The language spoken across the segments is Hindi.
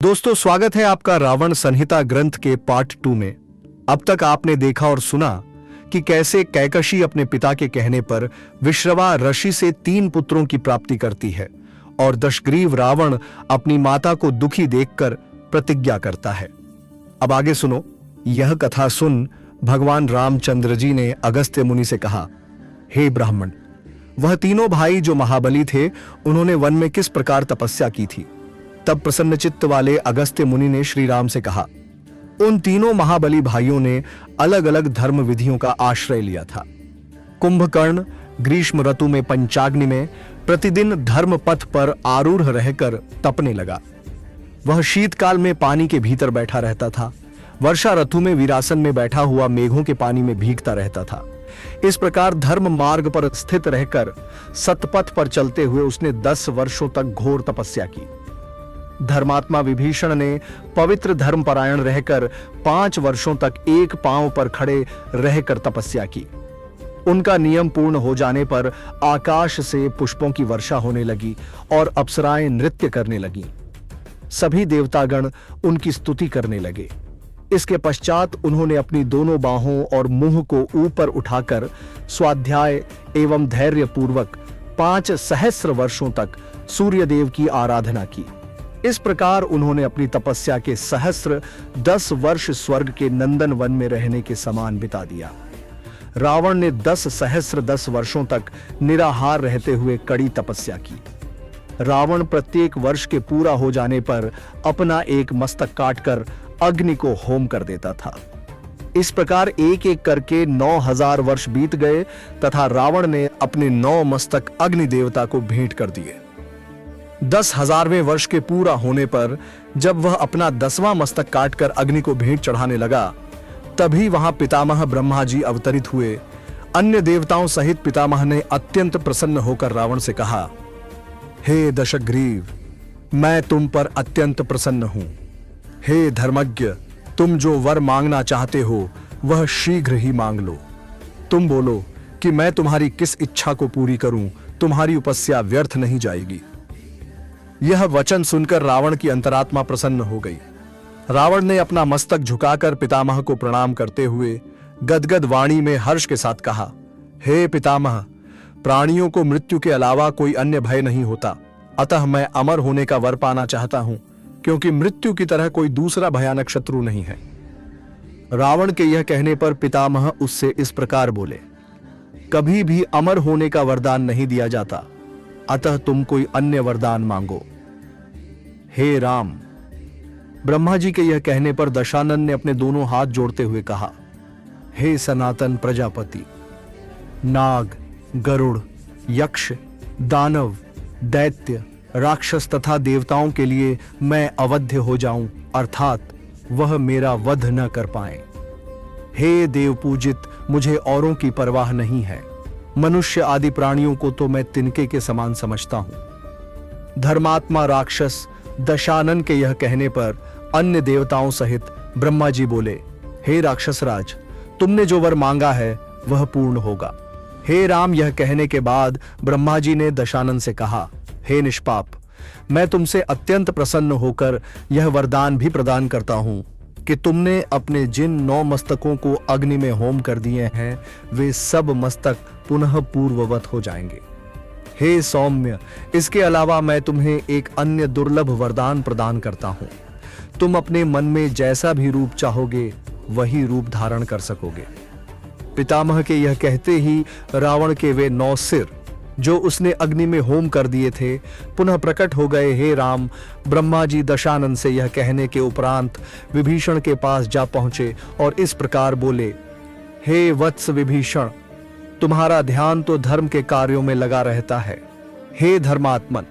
दोस्तों, स्वागत है आपका रावण संहिता ग्रंथ के पार्ट 2 में। अब तक आपने देखा और सुना कि कैसे कैकशी अपने पिता के कहने पर विश्रवा ऋषि से 3 पुत्रों की प्राप्ति करती है और दशग्रीव रावण अपनी माता को दुखी देखकर प्रतिज्ञा करता है। अब आगे सुनो। यह कथा सुन भगवान रामचंद्र जी ने अगस्त्य मुनि से कहा, हे ब्राह्मण, वह तीनों भाई जो महाबली थे, उन्होंने वन में किस प्रकार तपस्या की थी। तब प्रसन्नचित्त वाले अगस्त्य मुनि ने श्री राम से कहा, उन तीनों महाबली भाइयों ने अलग अलग धर्म विधियों का आश्रय लिया था। कुंभकर्ण ग्रीष्म ऋतु में पंचाग्नि में प्रतिदिन धर्म पथ पर आरूढ़ रहकर तपने लगा। वह शीतकाल में पानी के भीतर बैठा रहता था। वर्षा ऋतु में वीरासन में बैठा हुआ मेघों के पानी में भीगता रहता था। इस प्रकार धर्म मार्ग पर स्थित रहकर सतपथ पर चलते हुए उसने 10 वर्षों तक घोर तपस्या की। धर्मात्मा विभीषण ने पवित्र धर्मपरायण रहकर 5 वर्षों तक एक पांव पर खड़े रहकर तपस्या की। उनका नियम पूर्ण हो जाने पर आकाश से पुष्पों की वर्षा होने लगी और अप्सराएं नृत्य करने लगीं। सभी देवतागण उनकी स्तुति करने लगे। इसके पश्चात उन्होंने अपनी दोनों बाहों और मुंह को ऊपर उठाकर स्वाध्याय एवं धैर्य पूर्वक 5 सहस्र वर्षों तक सूर्यदेव की आराधना की। इस प्रकार उन्होंने अपनी तपस्या के सहस्र 10 वर्ष स्वर्ग के नंदन वन में रहने के समान बिता दिया। रावण ने 10 सहस्र 10 वर्षों तक निराहार रहते हुए कड़ी तपस्या की। रावण प्रत्येक वर्ष के पूरा हो जाने पर अपना एक मस्तक काटकर अग्नि को होम कर देता था। इस प्रकार एक एक करके 9000 वर्ष बीत गए तथा रावण ने अपने 9 मस्तक अग्नि देवता को भेंट कर दिए। 10,000वें वर्ष के पूरा होने पर जब वह अपना 10वां मस्तक काटकर अग्नि को भेंट चढ़ाने लगा, तभी वहां पितामह ब्रह्मा जी अवतरित हुए। अन्य देवताओं सहित पितामह ने अत्यंत प्रसन्न होकर रावण से कहा, हे दशग्रीव, मैं तुम पर अत्यंत प्रसन्न हूं। हे धर्मज्ञ, तुम जो वर मांगना चाहते हो वह शीघ्र ही मांग लो। तुम बोलो कि मैं तुम्हारी किस इच्छा को पूरी करूं, तुम्हारी उपस्या व्यर्थ नहीं जाएगी। यह वचन सुनकर रावण की अंतरात्मा प्रसन्न हो गई। रावण ने अपना मस्तक झुकाकर पितामह को प्रणाम करते हुए गदगद वाणी में हर्ष के साथ कहा, हे पितामह, प्राणियों को मृत्यु के अलावा कोई अन्य भय नहीं होता, अतः मैं अमर होने का वर पाना चाहता हूं, क्योंकि मृत्यु की तरह कोई दूसरा भयानक शत्रु नहीं है। रावण के यह कहने पर पितामह उससे इस प्रकार बोले, कभी भी अमर होने का वरदान नहीं दिया जाता, अतः तुम कोई अन्य वरदान मांगो। हे राम, ब्रह्मा जी के यह कहने पर दशानन ने अपने दोनों हाथ जोड़ते हुए कहा, हे सनातन प्रजापति, नाग, गरुड़, यक्ष, दानव, दैत्य, राक्षस तथा देवताओं के लिए मैं अवध्य हो जाऊं, अर्थात वह मेरा वध न कर पाए। हे देव पूजित, मुझे औरों की परवाह नहीं है। मनुष्य आदि प्राणियों को तो मैं तिनके के समान समझता हूं। धर्मात्मा राक्षस दशानन के यह कहने पर अन्य देवताओं सहित ब्रह्मा जी बोले, हे राक्षस राज, तुमने जो वर मांगा है वह पूर्ण होगा। हे राम, यह कहने के बाद ब्रह्मा जी ने दशानन से कहा, हे निष्पाप, मैं तुमसे अत्यंत प्रसन्न होकर यह वरदान भी प्रदान करता हूं कि तुमने अपने जिन 9 मस्तकों को अग्नि में होम कर दिए हैं, वे सब मस्तक पुनः पूर्ववत हो जाएंगे। हे सौम्य, इसके अलावा मैं तुम्हें एक अन्य दुर्लभ वरदान प्रदान करता हूं। तुम अपने मन में जैसा भी रूप चाहोगे वही रूप धारण कर सकोगे। पितामह के यह कहते ही रावण के वे 9 सिर जो उसने अग्नि में होम कर दिए थे पुनः प्रकट हो गए। हे राम, ब्रह्मा जी दशानन से यह कहने के उपरांत विभीषण के पास जा पहुंचे और इस प्रकार बोले, हे वत्स विभीषण, तुम्हारा ध्यान तो धर्म के कार्यों में लगा रहता है। हे धर्मात्मन,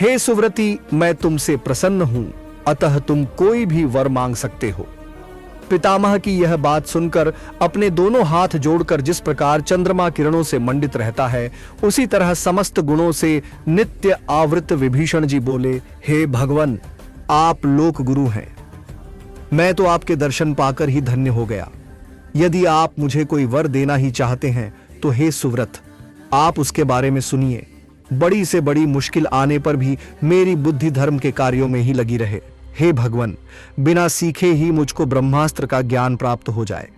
हे सुव्रति, मैं तुमसे प्रसन्न हूं, अतः तुम कोई भी वर मांग सकते हो। पितामह की यह बात सुनकर अपने दोनों हाथ जोड़कर जिस प्रकार चंद्रमा किरणों से मंडित रहता है, उसी तरह समस्त गुणों से नित्य आवृत विभीषण जी बोले, हे भगवान, आप लोक गुरु हैं। मैं तो आपके दर्शन पाकर ही धन्य हो गया। यदि आप मुझे कोई वर देना ही चाहते हैं तो हे सुव्रत, आप उसके बारे में सुनिए। बड़ी से बड़ी मुश्किल आने पर भी मेरी बुद्धि धर्म के कार्यों में ही लगी रहे। हे भगवन, बिना सीखे ही मुझको ब्रह्मास्त्र का ज्ञान प्राप्त हो जाए।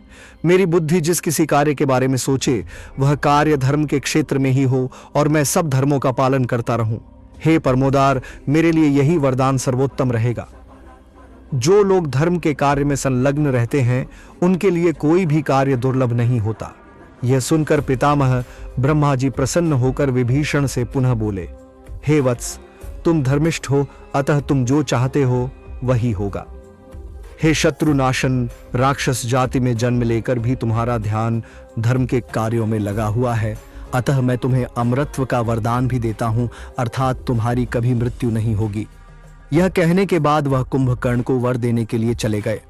मेरी बुद्धि जिस किसी कार्य के बारे में सोचे वह कार्य धर्म के क्षेत्र में ही हो और मैं सब धर्मों का पालन करता रहूं। हे परमोदार, मेरे लिए यही वरदान सर्वोत्तम रहेगा। जो लोग धर्म के कार्य में संलग्न रहते हैं उनके लिए कोई भी कार्य दुर्लभ नहीं होता। यह सुनकर पितामह ब्रह्मा जी प्रसन्न होकर विभीषण से पुनः बोले, हे वत्स, तुम धर्मिष्ठ हो, अतः तुम जो चाहते हो वही होगा। हे शत्रुनाशन, राक्षस जाति में जन्म लेकर भी तुम्हारा ध्यान धर्म के कार्यों में लगा हुआ है, अतः मैं तुम्हें अमरत्व का वरदान भी देता हूं, अर्थात तुम्हारी कभी मृत्यु नहीं होगी। यह कहने के बाद वह कुंभकर्ण को वर देने के लिए चले गए।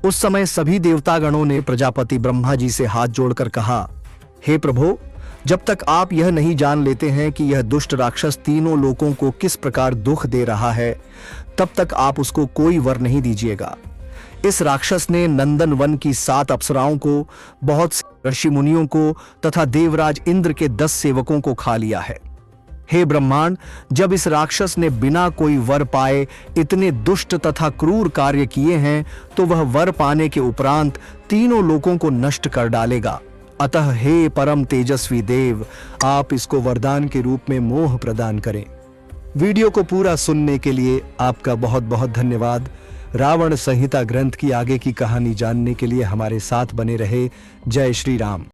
उस समय सभी देवतागणों ने प्रजापति ब्रह्मा जी से हाथ जोड़कर कहा, हे प्रभो, जब तक आप यह नहीं जान लेते हैं कि यह दुष्ट राक्षस तीनों लोकों को किस प्रकार दुख दे रहा है, तब तक आप उसको कोई वर नहीं दीजिएगा। इस राक्षस ने नंदन वन की 7 अप्सराओं को, बहुत से ऋषि मुनियों को तथा देवराज इंद्र के 10 सेवकों को खा लिया है। हे ब्रह्मांड, जब इस राक्षस ने बिना कोई वर पाए इतने दुष्ट तथा क्रूर कार्य किए हैं तो वह वर पाने के उपरांत तीनों लोकों को नष्ट कर डालेगा। अतः हे परम तेजस्वी देव, आप इसको वरदान के रूप में मोह प्रदान करें। वीडियो को पूरा सुनने के लिए आपका बहुत बहुत धन्यवाद। रावण संहिता ग्रंथ की आगे की कहानी जानने के लिए हमारे साथ बने रहे। जय श्री राम।